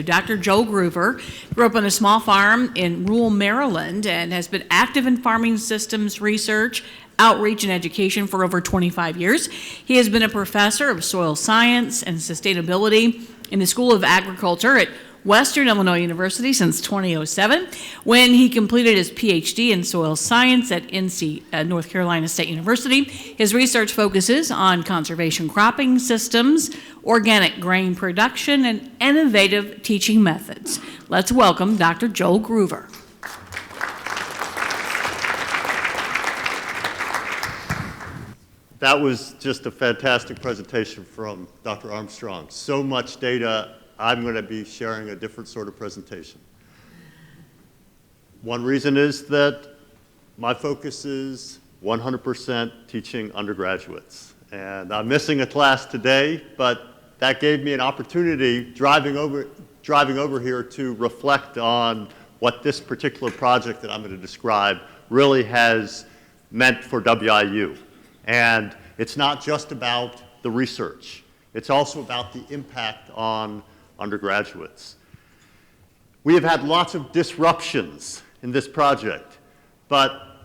Dr. Joe Gruver grew up on a small farm in rural Maryland and has been active in farming systems research, outreach, and education for over 25 years. He has been a professor of soil science and sustainability in the School of Agriculture at Western Illinois University since 2007, when he completed his PhD in soil science at North Carolina State University. His research focuses on conservation cropping systems, organic grain production, and innovative teaching methods. Let's welcome Dr. Joe Gruver. That was just a fantastic presentation from Dr. Armstrong. So much data. I'm going to be sharing a different sort of presentation. One reason is that my focus is 100% teaching undergraduates. And I'm missing a class today, but that gave me an opportunity driving over here to reflect on what this particular project that I'm going to describe really has meant for WIU. And it's not just about the research. It's also about the impact on undergraduates. We have had lots of disruptions in this project, but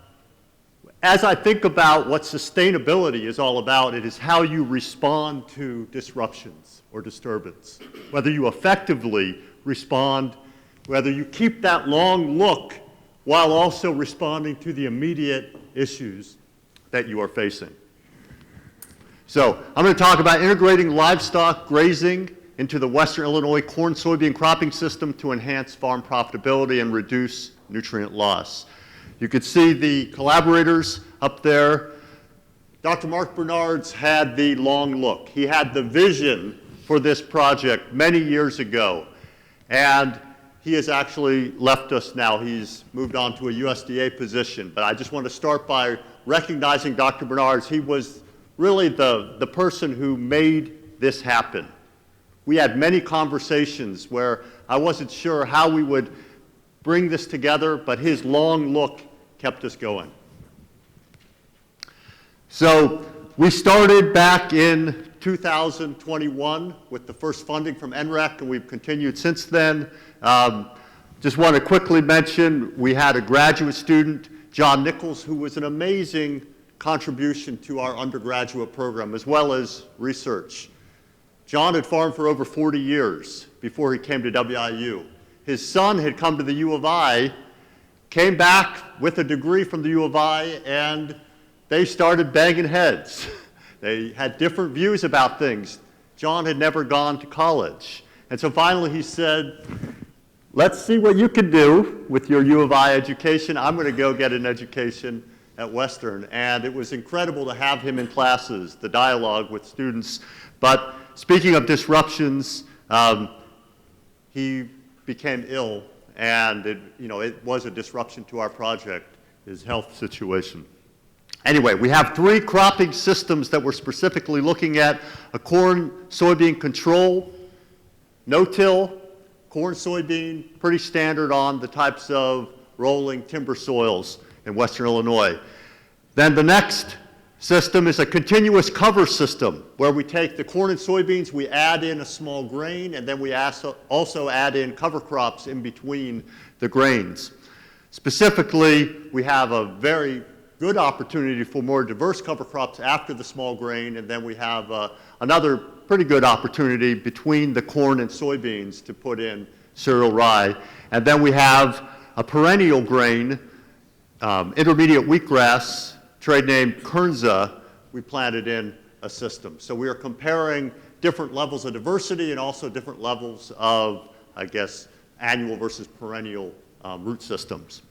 as I think about what sustainability is all about, it is how you respond to disruptions or disturbance. Whether you effectively respond, whether you keep that long look while also responding to the immediate issues that you are facing. So I'm going to talk about integrating livestock grazing into the Western Illinois corn soybean cropping system to enhance farm profitability and reduce nutrient loss. You could see the collaborators up there. Dr. Mark Bernards had the long look. He had the vision for this project many years ago, and he has actually left us now. He's moved on to a USDA position, but I just want to start by recognizing Dr. Bernards. He was really the person who made this happen. We had many conversations where I wasn't sure how we would bring this together, but his long look kept us going. So we started back in 2021 with the first funding from NREC, and we've continued since then. Just want to quickly mention, we had a graduate student, John Nichols, who was an amazing contribution to our undergraduate program, as well as research. John had farmed for over 40 years before he came to WIU. His son had come to the U of I, came back with a degree from the U of I, and they started banging heads. They had different views about things. John had never gone to college. And so finally he said, let's see what you can do with your U of I education. I'm going to go get an education at Western. And it was incredible to have him in classes, the dialogue with students. But speaking of disruptions, he became ill, and it was a disruption to our project, his health situation. Anyway, we have 3 cropping systems that we're specifically looking at: a corn-soybean control, no-till, corn-soybean, pretty standard on the types of rolling timber soils in Western Illinois. Then the next system is a continuous cover system, where we take the corn and soybeans, we add in a small grain, and then we also add in cover crops in between the grains. Specifically, we have a very good opportunity for more diverse cover crops after the small grain, and then we have another pretty good opportunity between the corn and soybeans to put in cereal rye. And then we have a perennial grain, intermediate wheatgrass, trade name Kernza, we planted in a system. So we are comparing different levels of diversity and also different levels of, I guess, annual versus perennial root systems.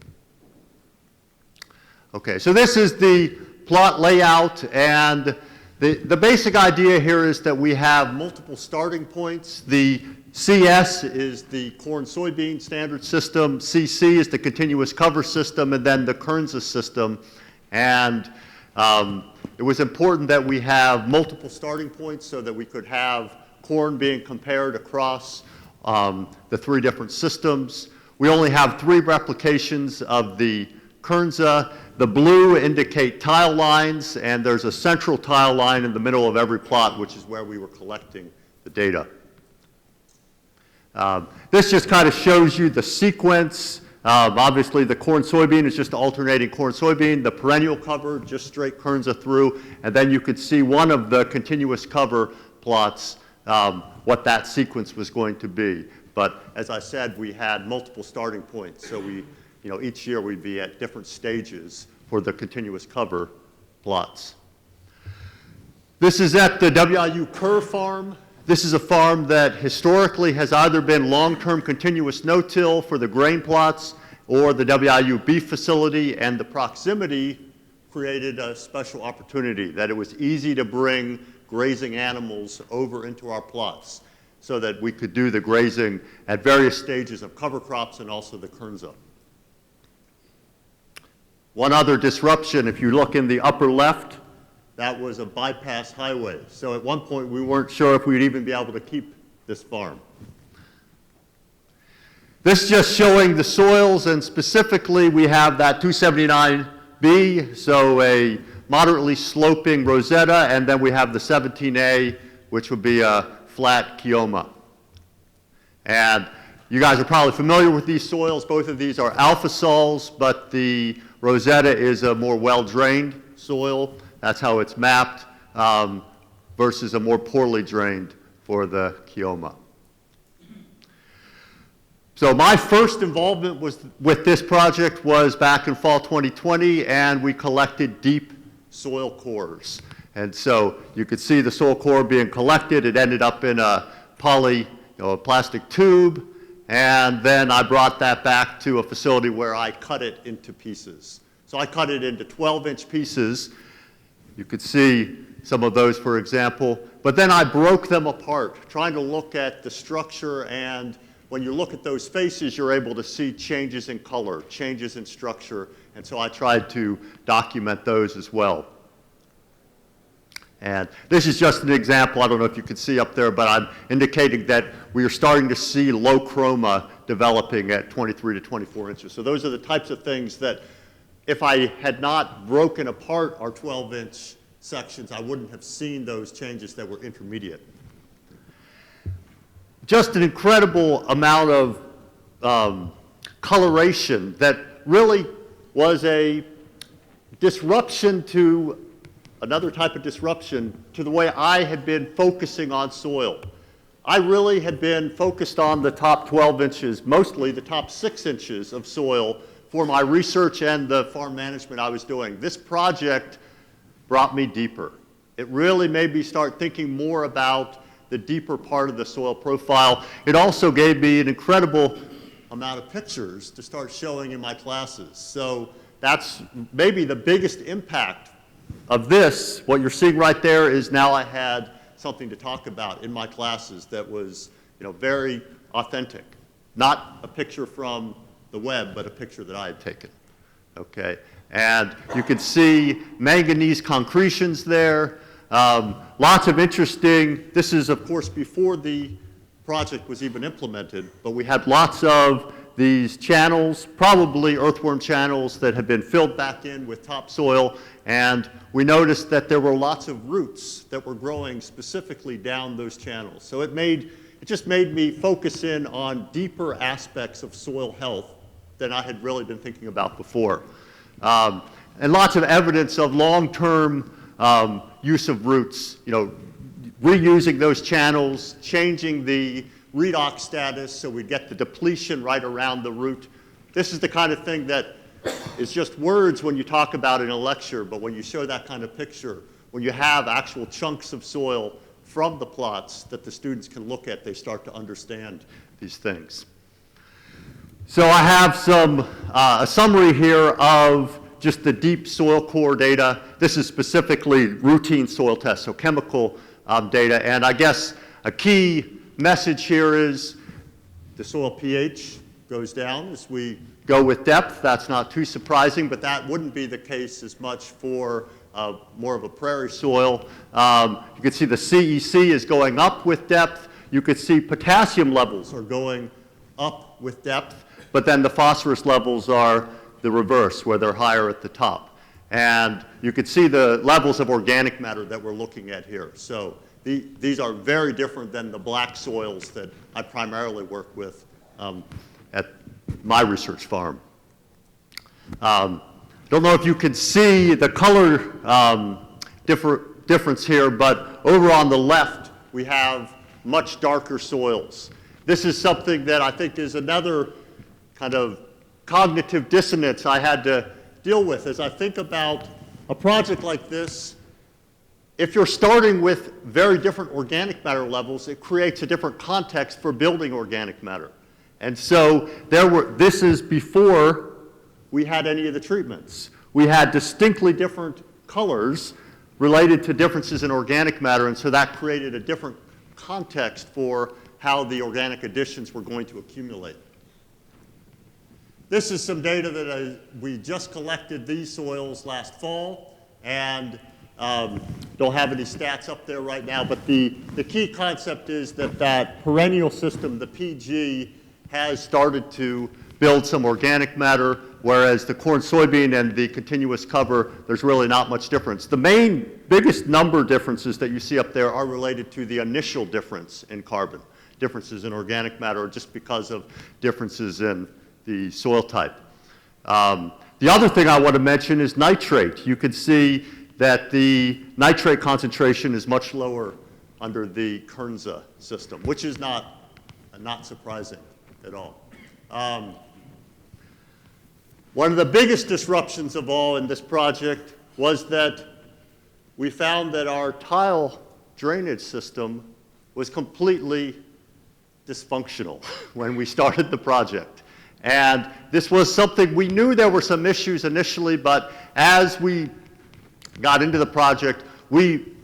Okay, so this is the plot layout, and the basic idea here is that we have multiple starting points. The CS is the corn-soybean standard system, CC is the continuous cover system, and then the Kernza system. And it was important that we have multiple starting points so that we could have corn being compared across the 3 different systems. We only have 3 replications of the Kernza. The blue indicate tile lines, and there's a central tile line in the middle of every plot, which is where we were collecting the data. This just kind of shows you the sequence. Obviously, the corn-soybean is just alternating corn-soybean. The perennial cover, just straight Kernza through. And then you could see one of the continuous cover plots, what that sequence was going to be. But as I said, we had multiple starting points. So each year we'd be at different stages for the continuous cover plots. This is at the WIU Kerr farm. This is a farm that historically has either been long-term continuous no-till for the grain plots or the WIU beef facility, and the proximity created a special opportunity that it was easy to bring grazing animals over into our plots so that we could do the grazing at various stages of cover crops and also the Kernza. One other disruption, if you look in the upper left, that was a bypass highway. So at one point, we weren't sure if we'd even be able to keep this farm. This is just showing the soils, and specifically, we have that 279B, so a moderately sloping rosetta, and then we have the 17A, which would be a flat Kioma. And you guys are probably familiar with these soils. Both of these are alpha sols, but the rosetta is a more well-drained soil. That's how it's mapped, versus a more poorly drained for the Kioma. So my first involvement with this project was back in fall 2020, and we collected deep soil cores. And so you could see the soil core being collected. It ended up in a a plastic tube, and then I brought that back to a facility where I cut it into pieces. So I cut it into 12-inch pieces. You could see some of those, for example. But then I broke them apart, trying to look at the structure, and when you look at those faces, you're able to see changes in color, changes in structure, and so I tried to document those as well. And this is just an example. I don't know if you can see up there, but I'm indicating that we are starting to see low chroma developing at 23 to 24 inches. So those are the types of things that if I had not broken apart our 12-inch sections, I wouldn't have seen those changes that were intermediate. Just an incredible amount of coloration that really was a disruption to another type of disruption to the way I had been focusing on soil. I really had been focused on the top 12 inches, mostly the top 6 inches of soil for my research and the farm management I was doing. This project brought me deeper. It really made me start thinking more about the deeper part of the soil profile. It also gave me an incredible amount of pictures to start showing in my classes. So that's maybe the biggest impact of this. What you're seeing right there is now I had something to talk about in my classes that was, very authentic. Not a picture from the web, but a picture that I had taken. Okay, and you can see manganese concretions there. Lots of interesting, this is of course before the project was even implemented, but we had lots of these channels, probably earthworm channels that had been filled back in with topsoil, and we noticed that there were lots of roots that were growing specifically down those channels. So it just made me focus in on deeper aspects of soil health than I had really been thinking about before. And lots of evidence of long-term use of roots, reusing those channels, changing the redox status so we get the depletion right around the root. This is the kind of thing that is just words when you talk about it in a lecture, but when you show that kind of picture, when you have actual chunks of soil from the plots that the students can look at, they start to understand these things. So I have a summary here of just the deep soil core data. This is specifically routine soil tests, so chemical data. And I guess a key message here is the soil pH goes down as we go with depth. That's not too surprising, but that wouldn't be the case as much for more of a prairie soil. You can see the CEC is going up with depth. You could see potassium levels are going up with depth, but then the phosphorus levels are the reverse, where they're higher at the top. And you could see the levels of organic matter that we're looking at here. So these are very different than the black soils that I primarily work with at my research farm. Don't know if you can see the color difference here, but over on the left, we have much darker soils. This is something that I think is another kind of cognitive dissonance I had to deal with as I think about a project like this. If you're starting with very different organic matter levels, it creates a different context for building organic matter. And so this is before we had any of the treatments. We had distinctly different colors related to differences in organic matter, and so that created a different context for how the organic additions were going to accumulate. This is some data that we just collected these soils last fall, and don't have any stats up there right now, but the key concept is that perennial system, the PG, has started to build some organic matter, whereas the corn, soybean, and the continuous cover, there's really not much difference. The biggest number differences that you see up there are related to the initial difference in carbon. Differences in organic matter just because of differences in the soil type. The other thing I want to mention is nitrate. You can see that the nitrate concentration is much lower under the Kernza system, which is not surprising at all. One of the biggest disruptions of all in this project was that we found that our tile drainage system was completely dysfunctional when we started the project. And this was something, we knew there were some issues initially, but as we got into the project, we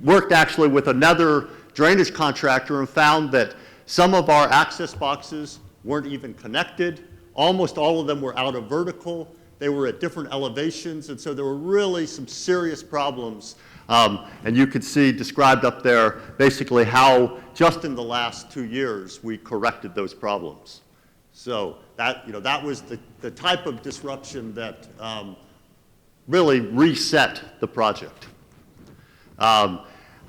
worked actually with another drainage contractor and found that some of our access boxes weren't even connected. Almost all of them were out of vertical. They were at different elevations, and so there were really some serious problems. And you could see described up there basically how just in the last 2 years we corrected those problems. So that was the type of disruption that really reset the project. I'm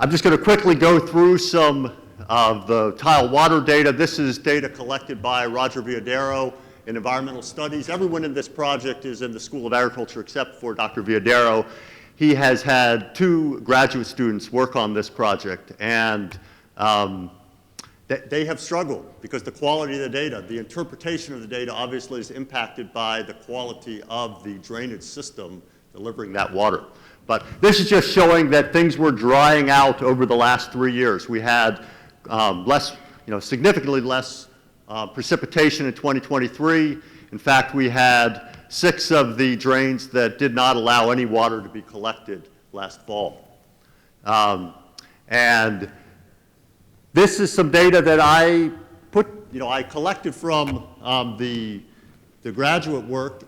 just going to quickly go through some of the tile water data. This is data collected by Roger Viadero in environmental studies. Everyone in this project is in the School of Agriculture except for Dr. Viadero. He has had 2 graduate students work on this project, and they have struggled because the quality of the data, the interpretation of the data obviously is impacted by the quality of the drainage system delivering that water. But this is just showing that things were drying out over the last 3 years. We had significantly less precipitation in 2023. In fact, we had 6 of the drains that did not allow any water to be collected last fall. And this is some data that I collected from the graduate work.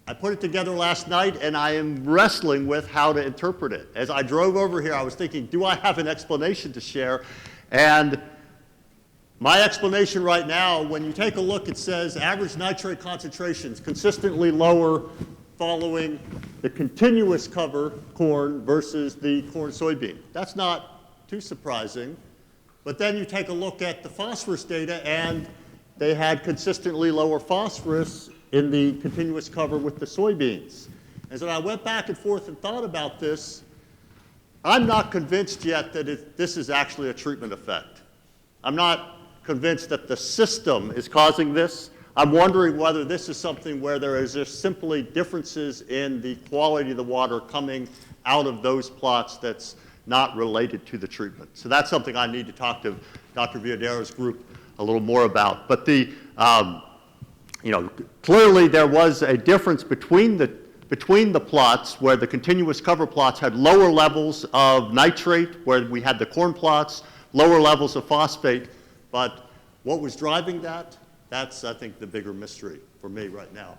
I put it together last night, and I am wrestling with how to interpret it. As I drove over here, I was thinking, do I have an explanation to share? And my explanation right now, when you take a look, it says average nitrate concentrations consistently lower following the continuous cover corn versus the corn soybean. That's not too surprising. But then you take a look at the phosphorus data, and they had consistently lower phosphorus in the continuous cover with the soybeans. And so I went back and forth and thought about this. I'm not convinced yet that this is actually a treatment effect. I'm not convinced that the system is causing this. I'm wondering whether this is something where there is just simply differences in the quality of the water coming out of those plots that's not related to the treatment. So that's something I need to talk to Dr. Viadero's group a little more about. But clearly there was a difference between the plots where the continuous cover plots had lower levels of nitrate, where we had the corn plots, lower levels of phosphate. But what was driving that? That's, I think, the bigger mystery for me right now.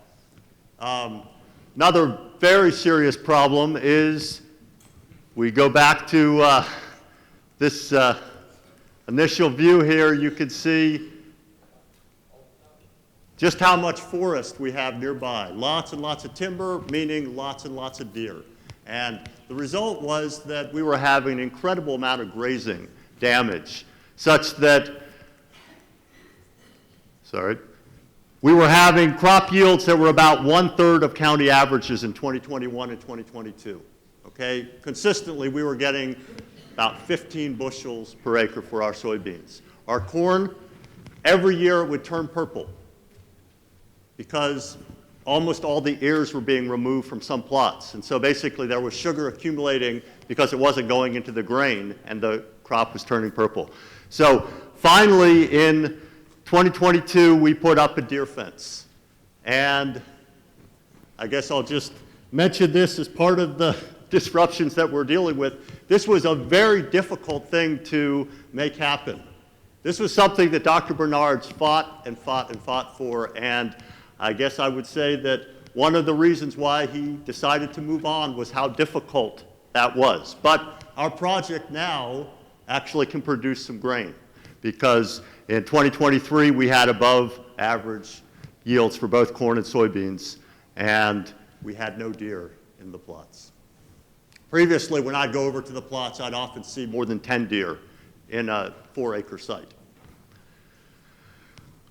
Another very serious problem is we go back to this initial view here. You can see just how much forest we have nearby. Lots and lots of timber, meaning lots and lots of deer. And the result was that we were having an incredible amount of grazing damage, such that, we were having crop yields that were about 1/3 of county averages in 2021 and 2022. Okay? Consistently, we were getting about 15 bushels per acre for our soybeans. Our corn, every year it would turn purple because almost all the ears were being removed from some plots. And so basically there was sugar accumulating because it wasn't going into the grain and the crop was turning purple. So finally in 2022 we put up a deer fence. And I guess I'll just mention this as part of the disruptions that we're dealing with. This was a very difficult thing to make happen. This was something that Dr. Bernards fought and fought and fought for, and I guess I would say that one of the reasons why he decided to move on was how difficult that was. But our project now actually can produce some grain because in 2023 we had above average yields for both corn and soybeans, and we had no deer in the plots. Previously, when I'd go over to the plots, I'd often see more than 10 deer in a 4-acre site.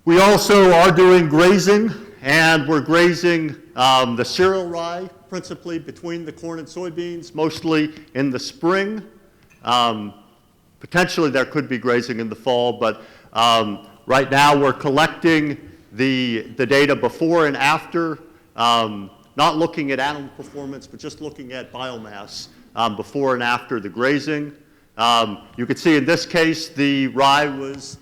We also are doing grazing, and we're grazing the cereal rye, principally between the corn and soybeans, mostly in the spring. Potentially there could be grazing in the fall, but right now we're collecting the data before and after, not looking at animal performance, but just looking at biomass before and after the grazing. You can see in this case the rye was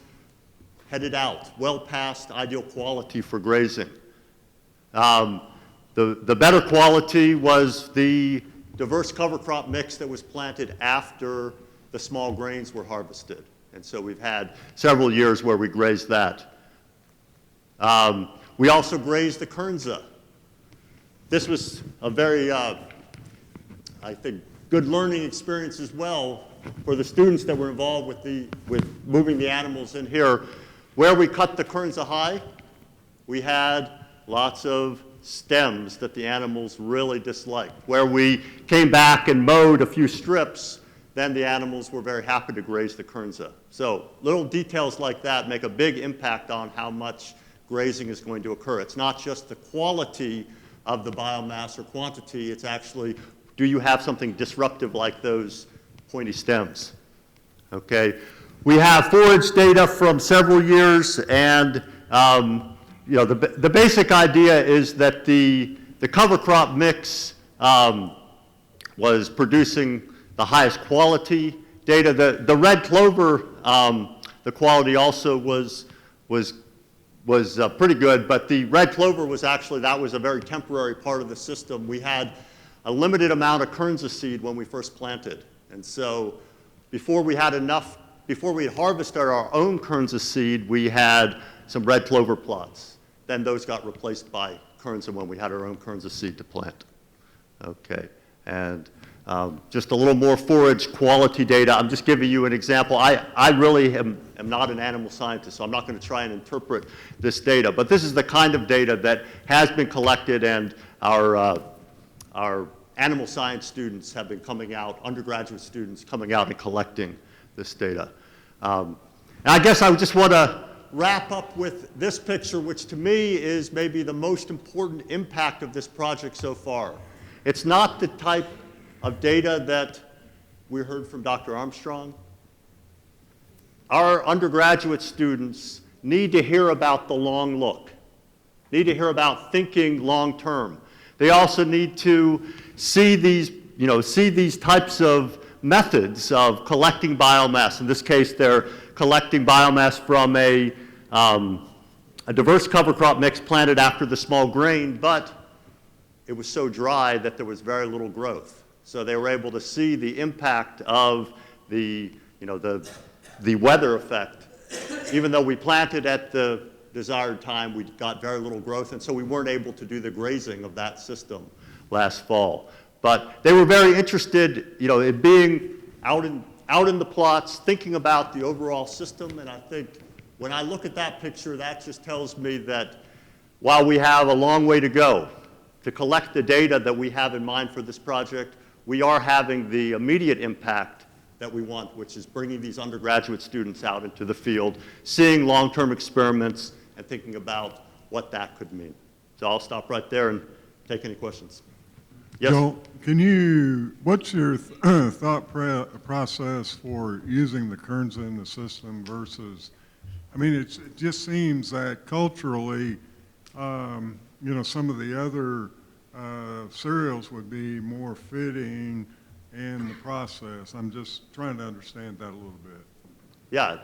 headed out, well past ideal quality for grazing. The better quality was the diverse cover crop mix that was planted after the small grains were harvested. And so we've had several years where we grazed that. We also grazed the kernza. This was a very, I think, good learning experience as well for the students that were involved with moving the animals in here. Where we cut the kernza high, we had lots of stems that the animals really disliked. Where we came back and mowed a few strips, then the animals were very happy to graze the kernza. So little details like that make a big impact on how much grazing is going to occur. It's not just the quality of the biomass or quantity, it's actually, do you have something disruptive like those pointy stems? Okay. We have forage data from several years, and you know, the basic idea is that the cover crop mix was producing the highest quality data. The red clover, the quality also was pretty good, but the red clover was actually, that was a very temporary part of the system. We had a limited amount of kernza seed when we first planted, and so before we had harvested our own kernza seed, we had some red clover plots. Then those got replaced by kernza when we had our own kernza seed to plant. Okay, and just a little more forage quality data. I'm just giving you an example. I really am not an animal scientist, so I'm not going to try and interpret this data. But this is the kind of data that has been collected, and our animal science students have been coming out, undergraduate students coming out and collecting this data. And I guess I just want to wrap up with this picture, which to me is maybe the most important impact of this project so far. It's not the type of data that we heard from Dr. Armstrong. Our undergraduate students need to hear about the long look, need to hear about thinking long term. They also need to see these, see these types of methods of collecting biomass. In this case, they're collecting biomass from a diverse cover crop mix planted after the small grain, but it was so dry that there was very little growth. So they were able to see the impact of the weather effect. Even though we planted at the desired time, we got very little growth, and so we weren't able to do the grazing of that system last fall. But they were very interested, in being out in the plots, thinking about the overall system, and I think when I look at that picture, that just tells me that while we have a long way to go to collect the data that we have in mind for this project, we are having the immediate impact that we want, which is bringing these undergraduate students out into the field, seeing long-term experiments, and thinking about what that could mean. So I'll stop right there and take any questions. Yes? Joel, what's your thought process for using the Kernza in the system versus, I mean, it just seems that culturally, some of the other cereals would be more fitting in the process. I'm just trying to understand that a little bit. Yeah,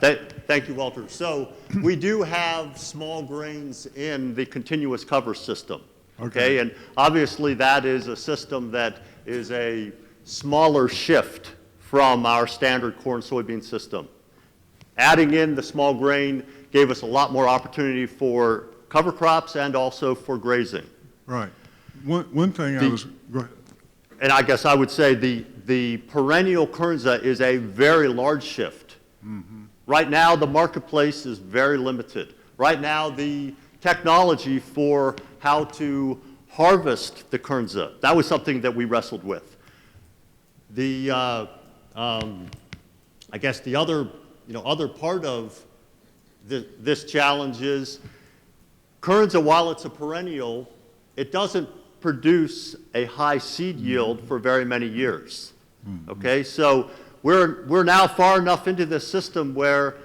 thank you, Walter. So we do have small grains in the continuous cover system, okay? And obviously that is a system that is a smaller shift from our standard corn soybean system. Adding in the small grain gave us a lot more opportunity for cover crops and also for grazing. Right. One thing go ahead. And I guess I would say the perennial Kernza is a very large shift. Mm-hmm. Right now, the marketplace is very limited. Right now, the technology for how to harvest the Kernza, that was something that we wrestled with. I guess the other part of this challenge is Kernza, while it's a perennial, it doesn't produce a high seed yield for very many years. Okay, so we're now far enough into this system where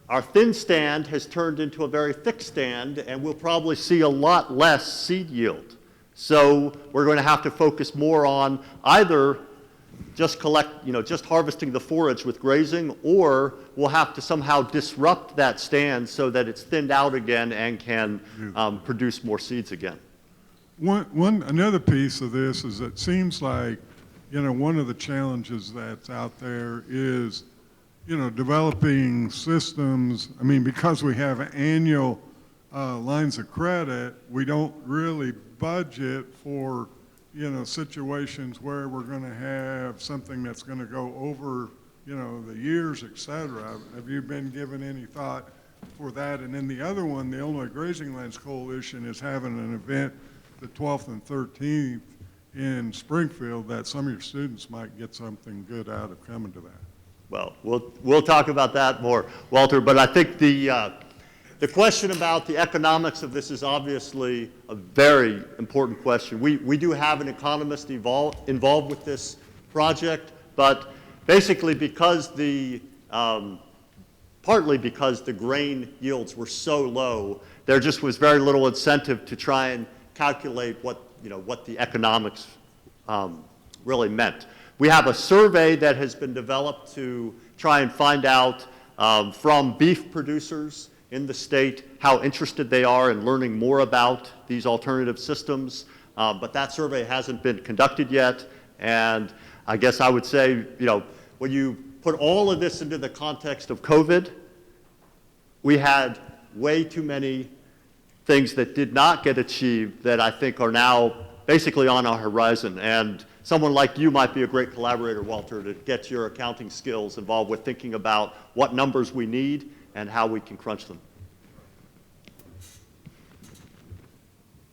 our thin stand has turned into a very thick stand, and we'll probably see a lot less seed yield. So we're going to have to focus more on either just harvesting the forage with grazing, or we'll have to somehow disrupt that stand so that it's thinned out again and can produce more seeds again. Another piece of this is it seems like, one of the challenges that's out there is, developing systems. I mean, because we have annual lines of credit, we don't really budget for, situations where we're going to have something that's going to go over, the years, et cetera. Have you been given any thought for that? And then the other one, the Illinois Grazing Lands Coalition is having an event the 12th and 13th in Springfield that some of your students might get something good out of coming to that. Well, we'll talk about that more, Walter, but I think the question about the economics of this is obviously a very important question. We do have an economist involved with this project, but basically partly because the grain yields were so low, there just was very little incentive to try and calculate what the economics really meant. We have a survey that has been developed to try and find out from beef producers in the state how interested they are in learning more about these alternative systems, but that survey hasn't been conducted yet. And I guess I would say, when you put all of this into the context of COVID, we had way too many things that did not get achieved that I think are now basically on our horizon. And someone like you might be a great collaborator, Walter, to get your accounting skills involved with thinking about what numbers we need and how we can crunch them.